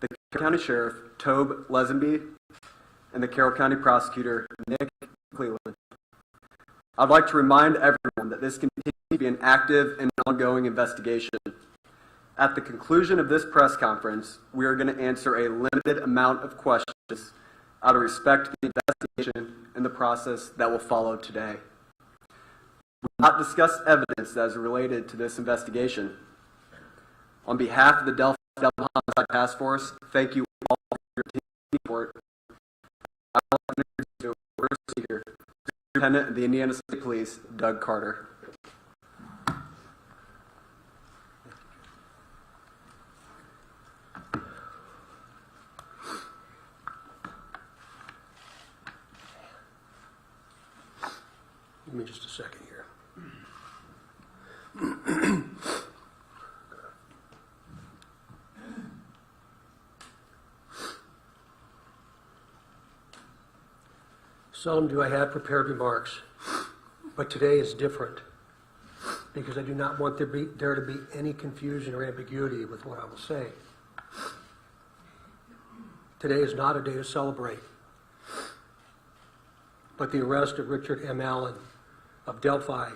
the Carroll County Sheriff, Tobe Lesenby, and the Carroll County Prosecutor, Nick Cleveland. I'd like to remind everyone that this continues to be an active and ongoing investigation. At the conclusion of this press conference, we are going to answer a limited amount of questions out of respect to the investigation and the process that will follow today. We will not discuss evidence that is related to this investigation. On behalf of the Delphi Homicide Task Force, thank you all for your continued support. I would like to introduce you to our first speaker, Superintendent of the Indiana State Police, Doug Carter. Give me just a second here. Seldom do I have prepared remarks, but today is different because I do not want there to be any confusion or ambiguity with what I will say. Today is not a day to celebrate, but the arrest of Richard M. Allen of Delphi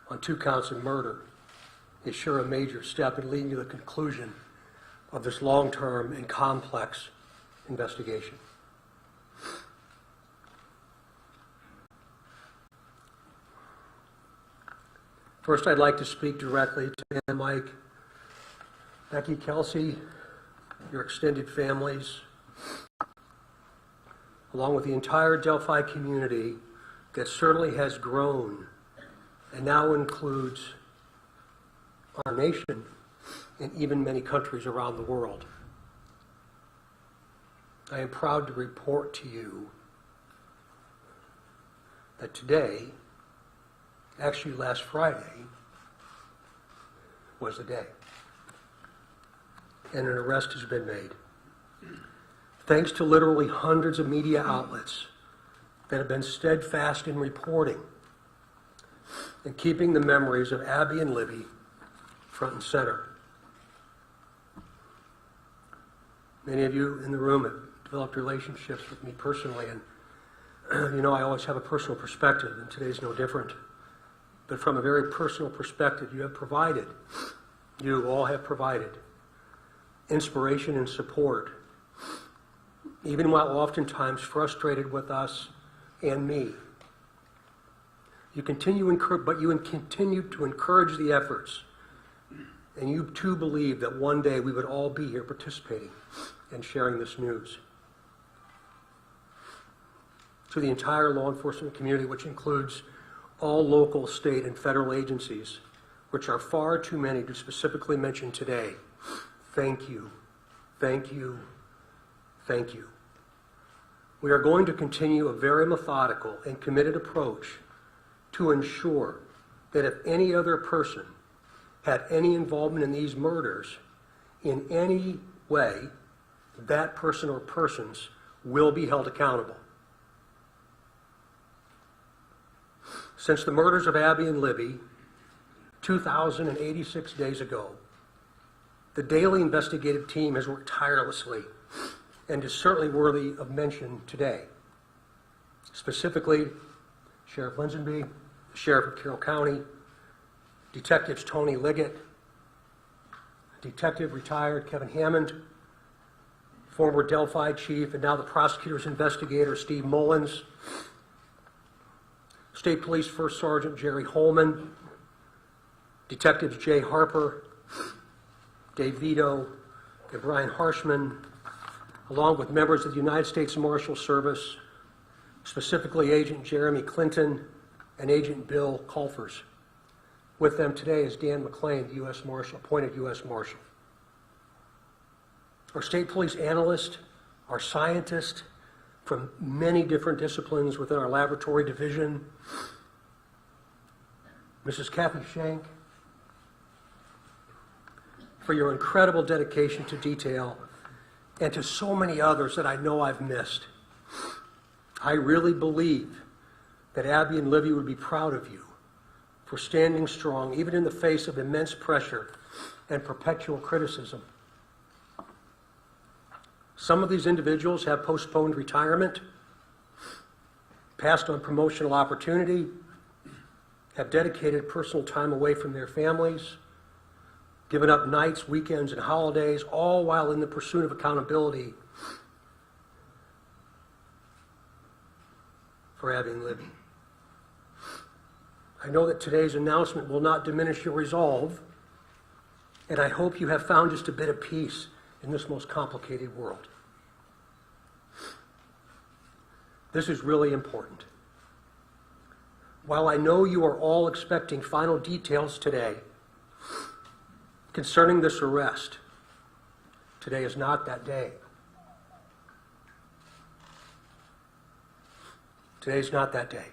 on 2 counts of murder is sure a major step in leading to the conclusion of this long-term and complex investigation. First, I'd like to speak directly to Ann, Mike, Becky, Kelsey, your extended families, along with the entire Delphi community that certainly has grown and now includes our nation and even many countries around the world. I am proud to report to you that today, actually last Friday, was the day, and an arrest has been made. Thanks to literally hundreds of media outlets that have been steadfast in reporting and keeping the memories of Abby and Libby front and center. Many of you in the room have developed relationships with me personally, and you know I always have a personal perspective, and today's no different. But from a very personal perspective, you all have provided inspiration and support, even while oftentimes frustrated with us and me. You continue to encourage the efforts, and you too believe that one day we would all be here participating and sharing this news. To the entire law enforcement community, which includes all local, state, and federal agencies, which are far too many to specifically mention today, thank you, thank you, thank you. We are going to continue a very methodical and committed approach to ensure that if any other person had any involvement in these murders in any way, that person or persons will be held accountable. Since the murders of Abby and Libby, 2,086 days ago, the daily investigative team has worked tirelessly and is certainly worthy of mention today. Specifically, Sheriff Linsonby, the Sheriff of Carroll County, Detectives Tony Liggett, Detective retired Kevin Hammond, former Delphi Chief and now the prosecutor's investigator Steve Mullins, State Police First Sergeant Jerry Holman, Detectives Jay Harper, Dave Vito, and Brian Harshman, along with members of the United States Marshal Service, specifically Agent Jeremy Clinton and Agent Bill Culfers. With them today is Dan McClain, the U.S. Marshal, appointed U.S. Marshal. Our state police analyst, our scientist, from many different disciplines within our laboratory division, Mrs. Kathy Shank, for your incredible dedication to detail, and to so many others that I know I've missed. I really believe that Abby and Livy would be proud of you for standing strong, even in the face of immense pressure and perpetual criticism. Some of these individuals have postponed retirement, passed on promotional opportunity, have dedicated personal time away from their families, given up nights, weekends, and holidays, all while in the pursuit of accountability for Abby and Libby. I know that today's announcement will not diminish your resolve, and I hope you have found just a bit of peace in this most complicated world. This is really important. While I know you are all expecting final details today concerning this arrest, today is not that day. Today's not that day.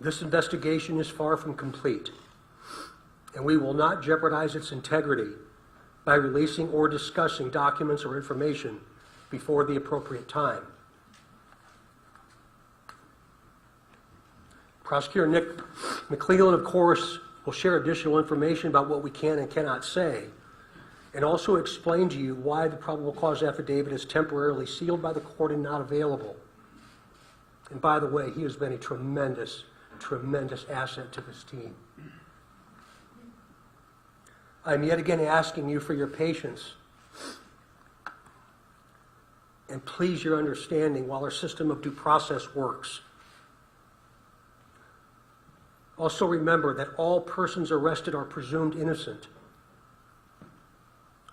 This investigation is far from complete, and we will not jeopardize its integrity by releasing or discussing documents or information before the appropriate time. Prosecutor Nick McClellan, of course, will share additional information about what we can and cannot say, and also explain to you why the probable cause affidavit is temporarily sealed by the court and not available. And by the way, he has been a tremendous asset to this team. I'm yet again asking you for your patience and please your understanding while our system of due process works. Also remember that all persons arrested are presumed innocent.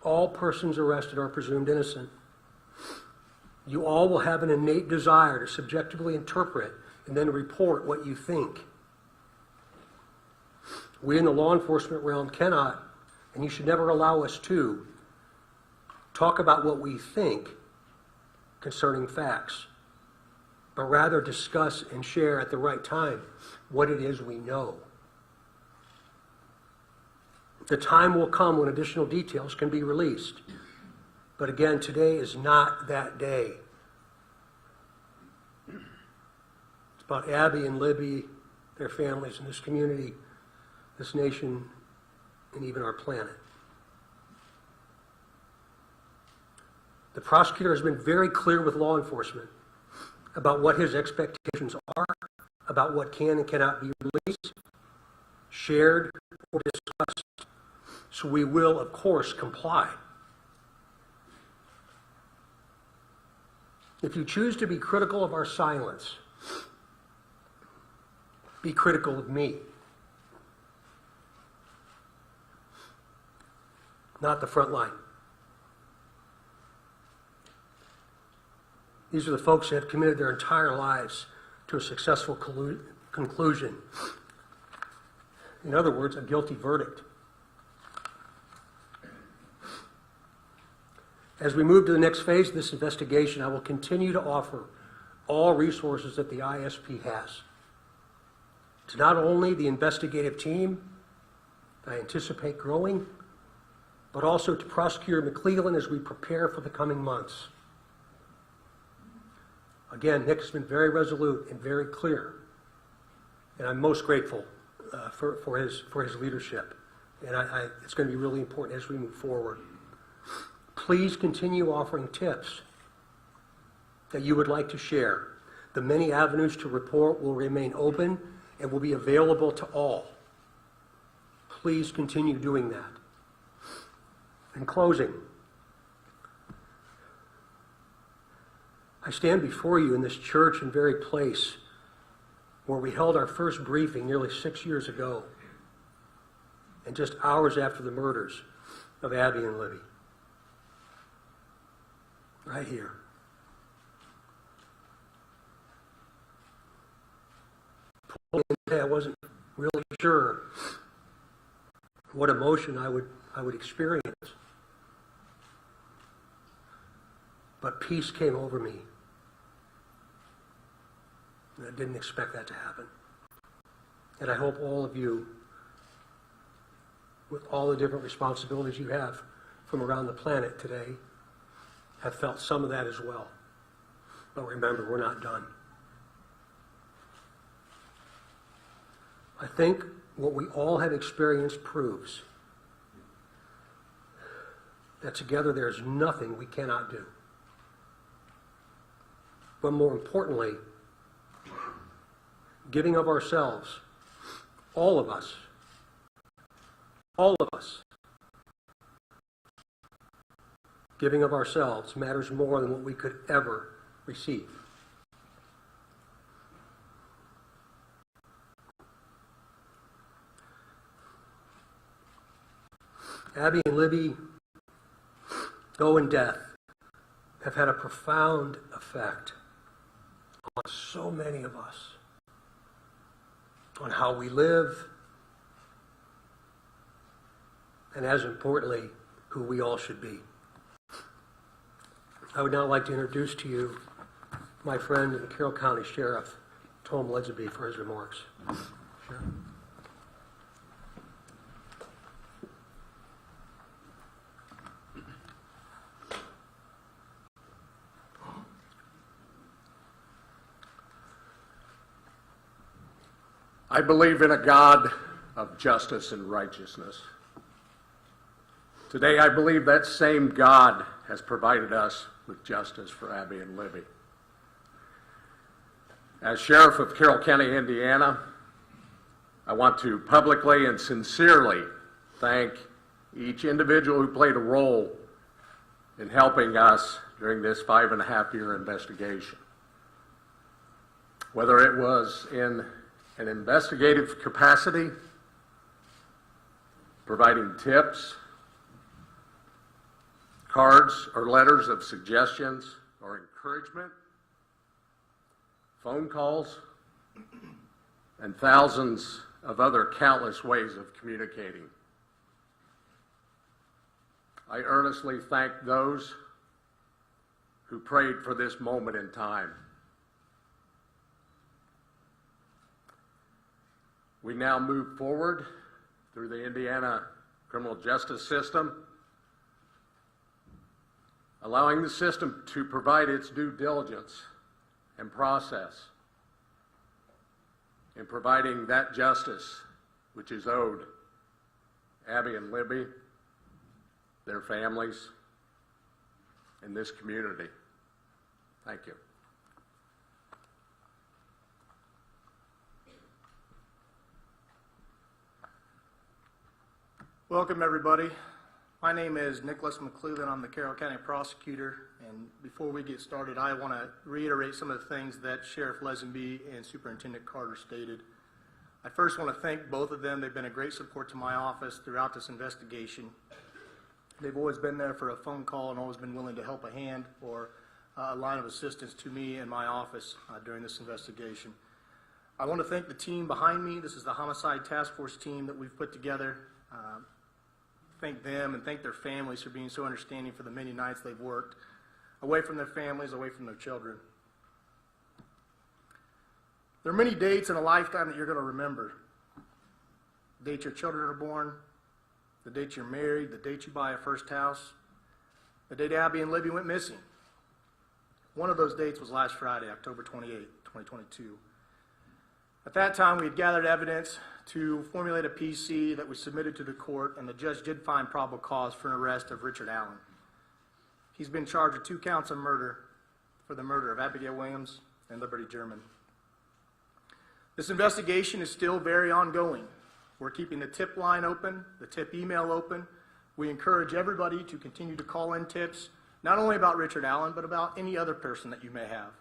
All persons arrested are presumed innocent. You all will have an innate desire to subjectively interpret and then report what you think. We in the law enforcement realm cannot, and you should never allow us to, talk about what we think concerning facts, but rather discuss and share at the right time what it is we know. The time will come when additional details can be released. But again, today is not that day. It's about Abby and Libby, their families, and this community, this nation, and even our planet. The prosecutor has been very clear with law enforcement about what his expectations are, about what can and cannot be released, shared, or discussed. So we will, of course, comply. If you choose to be critical of our silence, be critical of me, not the front line. These are the folks that have committed their entire lives to a successful conclusion. In other words, a guilty verdict. As we move to the next phase of this investigation, I will continue to offer all resources that the ISP has to not only the investigative team that I anticipate growing, but also to Prosecutor McClellan as we prepare for the coming months. Again, Nick has been very resolute and very clear, and I'm most grateful for his leadership. And it's going to be really important as we move forward. Please continue offering tips that you would like to share. The many avenues to report will remain open and will be available to all. Please continue doing that. In closing, I stand before you in this church and very place where we held our first briefing nearly 6 years ago, and just hours after the murders of Abby and Libby. Right here. I wasn't really sure what emotion I would experience. But peace came over me. And I didn't expect that to happen. And I hope all of you, with all the different responsibilities you have from around the planet today, have felt some of that as well. But remember, we're not done. I think what we all have experienced proves that together there is nothing we cannot do. But more importantly, giving of ourselves, all of us, giving of ourselves matters more than what we could ever receive. Abby and Libby, though in death, have had a profound effect on so many of us, on how we live, and as importantly, who we all should be. I would now like to introduce to you my friend and Carroll County Sheriff, Tom Ledsby, for his remarks. Sheriff. I believe in a God of justice and righteousness. Today, I believe that same God has provided us with justice for Abby and Libby. As Sheriff of Carroll County, Indiana, I want to publicly and sincerely thank each individual who played a role in helping us during this 5.5-year investigation. Whether it was in an investigative capacity, providing tips, cards or letters of suggestions or encouragement, phone calls, and thousands of other countless ways of communicating. I earnestly thank those who prayed for this moment in time. We now move forward through the Indiana criminal justice system, allowing the system to provide its due diligence and process in providing that justice which is owed Abby and Libby, their families, and this community. Thank you. Welcome, everybody. My name is Nicholas McClellan. I'm the Carroll County Prosecutor, and before we get started, I want to reiterate some of the things that Sheriff Lesenby and Superintendent Carter stated. I first want to thank both of them. They've been a great support to my office throughout this investigation. They've always been there for a phone call and always been willing to help a hand or a line of assistance to me and my office during this investigation. I want to thank the team behind me. This is the Homicide Task Force team that we've put together. Thank them and thank their families for being so understanding for the many nights they've worked away from their families, away from their children. There are many dates in a lifetime that you're going to remember. The date your children are born, the date you're married, the date you buy a first house, the date Abby and Libby went missing. One of those dates was last Friday, October 28, 2022. At that time, we had gathered evidence to formulate a PC that we submitted to the court, and the judge did find probable cause for an arrest of Richard Allen. He's been charged with 2 counts of murder for the murder of Abigail Williams and Liberty German. This investigation is still very ongoing. We're keeping the tip line open, the tip email open. We encourage everybody to continue to call in tips, not only about Richard Allen, but about any other person that you may have.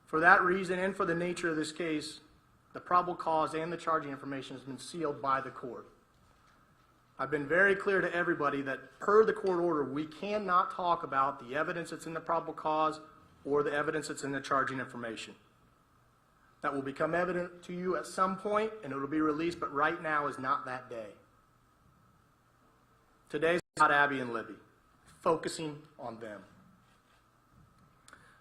For that reason and for the nature of this case, the probable cause and the charging information has been sealed by the court. I've been very clear to everybody that per the court order, we cannot talk about the evidence that's in the probable cause or the evidence that's in the charging information. That will become evident to you at some point and it will be released, but right now is not that day. Today's about Abby and Libby, focusing on them.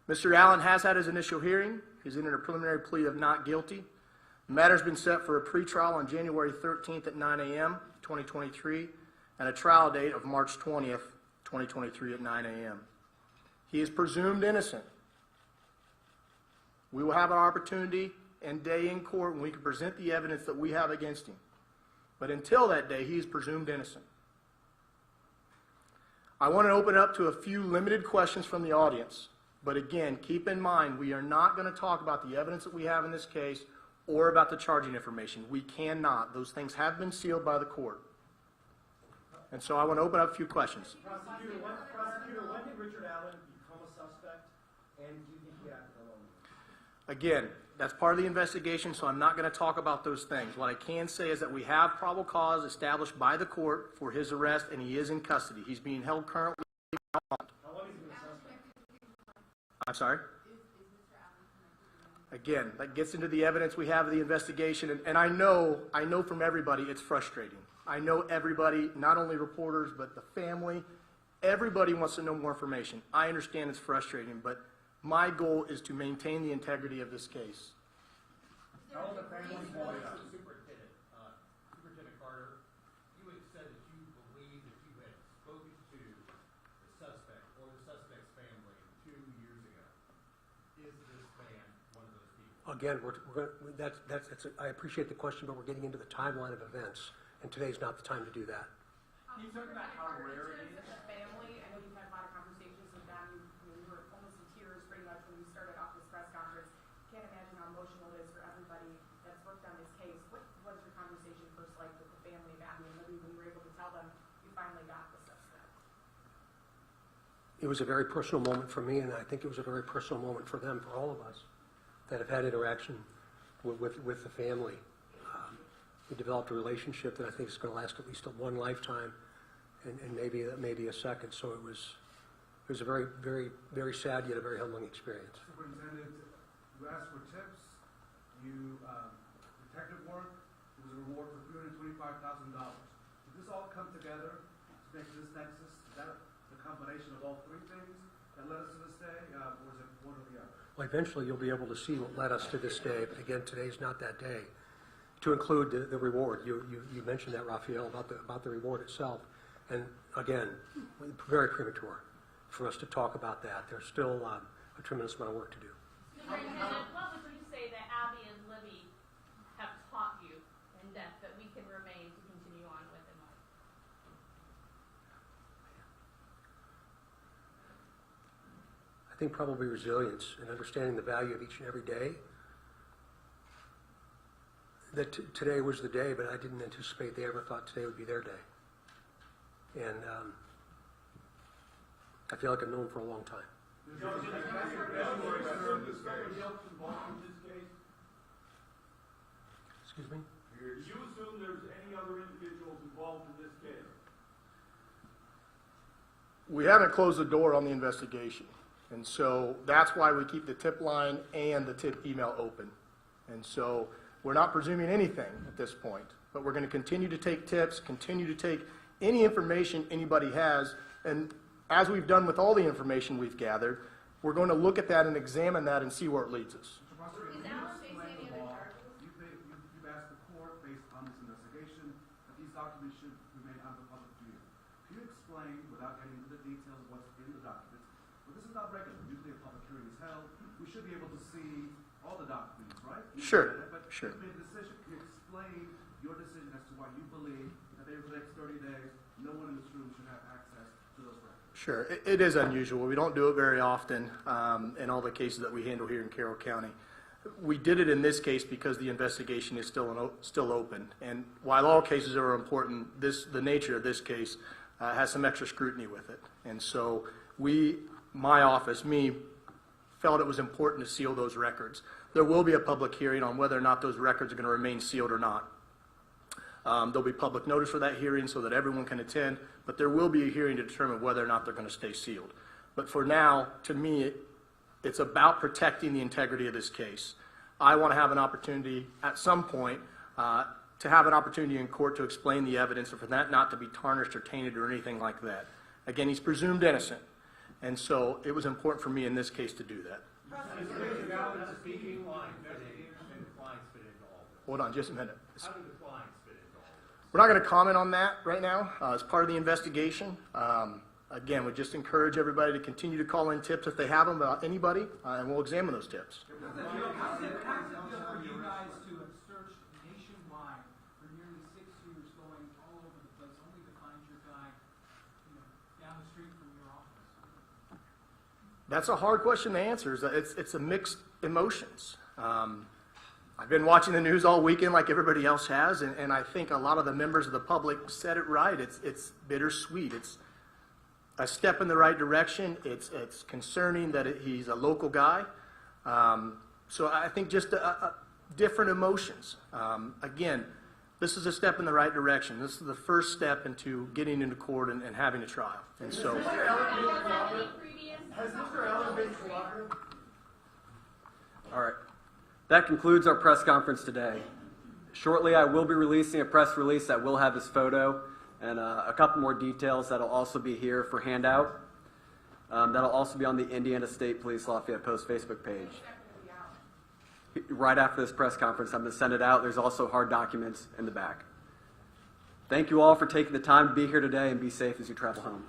Mr. Allen has had his initial hearing. He's entered a preliminary plea of not guilty. The matter's been set for a pretrial on January 13th at 9 a.m., 2023, and a trial date of March 20th, 2023 at 9 a.m. He is presumed innocent. We will have an opportunity and day in court when we can present the evidence that we have against him. But until that day, he is presumed innocent. I want to open it up to a few limited questions from the audience. But again, keep in mind, we are not going to talk about the evidence that we have in this case or about the charging information. We cannot. Those things have been sealed by the court. And so I want to open up a few questions. Prosecutor, when did Richard Allen become a suspect, and do you think he acted alone? Again, that's part of the investigation, so I'm not going to talk about those things. What I can say is that we have probable cause established by the court for his arrest, and he is in custody. He's being held currently. How long has he been a suspect? I'm sorry? Again, that gets into the evidence we have of the investigation, and I know from everybody it's frustrating. I know everybody, not only reporters, but the family, everybody wants to know more information. I understand it's frustrating, but my goal is to maintain the integrity of this case. How old the family boy up? Superintendent Carter, you had said that you believe that you had spoken to the suspect or the suspect's family 2 years ago. Is this man one of those people? Again, I appreciate the question, but we're getting into the timeline of events, and today's not the time to do that. Can you talk about how rare it is? The family, I know you've had a lot of conversations with them. You were almost in tears pretty much when you started off this press conference. Can't imagine how emotional it is for everybody that's worked on this case. What was your conversation first like with the family of Abby and Libby when you were able to tell them you finally got the suspect? It was a very personal moment for me, and I think it was a very personal moment for them, for all of us that have had interaction with the family. We developed a relationship that I think is going to last at least one lifetime, and maybe a second. So it was a very, very, very sad yet a very humbling experience. Superintendent, you asked for tips, detective work, it was a reward for $325,000. Did this all come together to make this nexus? Is that the combination of all three things that led us to this day, or is it one or the other? Well, eventually you'll be able to see what led us to this day, but again, today's not that day. To include the reward, you mentioned that, Raphael, about the reward itself, and again, very premature for us to talk about that. There's still a tremendous amount of work to do. Superintendent, what would you say that Abby and Libby have taught you in depth that we can remain to continue on with in life? I think probably resilience and understanding the value of each and every day. That today was the day, but I didn't anticipate they ever thought today would be their day. And I feel like I've known them for a long time. Excuse me? Do you assume there's any other individuals involved in this case? We haven't closed the door on the investigation, and so that's why we keep the tip line and the tip email open. And so we're not presuming anything at this point, but we're going to continue to take tips, continue to take any information anybody has, and as we've done with all the information we've gathered, we're going to look at that and examine that and see where it leads us. Is Alan facing any other charges? You've asked the court, based on this investigation, that these documents should remain under public view. Can you explain, without getting into the details of what's in the documents, well, this is not regular. Usually a public hearing is held. We should be able to see all the documents, right? Sure. Sure. You made a decision. Can you explain your decision as to why you believe that over the next 30 days, no one in this room should have access to those records? Sure. It is unusual. We don't do it very often in all the cases that we handle here in Carroll County. We did it in this case because the investigation is still open. And while all cases are important, the nature of this case has some extra scrutiny with it. And so my office, felt it was important to seal those records. There will be a public hearing on whether or not those records are going to remain sealed or not. There'll be public notice for that hearing so that everyone can attend, but there will be a hearing to determine whether or not they're going to stay sealed. But for now, to me, it's about protecting the integrity of this case. I want to have an opportunity at some point to have an opportunity in court to explain the evidence and for that not to be tarnished or tainted or anything like that. Again, he's presumed innocent, and so it was important for me in this case to do that. Hold on just a minute. How do the clients fit into all this? We're not going to comment on that right now. As part of the investigation, again, we just encourage everybody to continue to call in tips if they have them about anybody, and we'll examine those tips. How does it feel for you guys to have searched nationwide for nearly 6 years, going all over the place, only to find your guy, down the street That's a hard question to answer. It's a mixed emotions. I've been watching the news all weekend like everybody else has, and I think a lot of the members of the public said it right. It's bittersweet. It's a step in the right direction. It's concerning that he's a local guy. So I think just different emotions. Again, this is a step in the right direction. This is the first step into getting into court and having a trial. And so, Has Mr. Allen been cooperative? All right. That concludes our press conference today. Shortly, I will be releasing a press release that will have his photo and a couple more details that'll also be here for handout. That'll also be on the Indiana State Police Lafayette Post Facebook page. Right after this press conference, I'm going to send it out. There's also hard documents in the back. Thank you all for taking the time to be here today, and be safe as you travel home.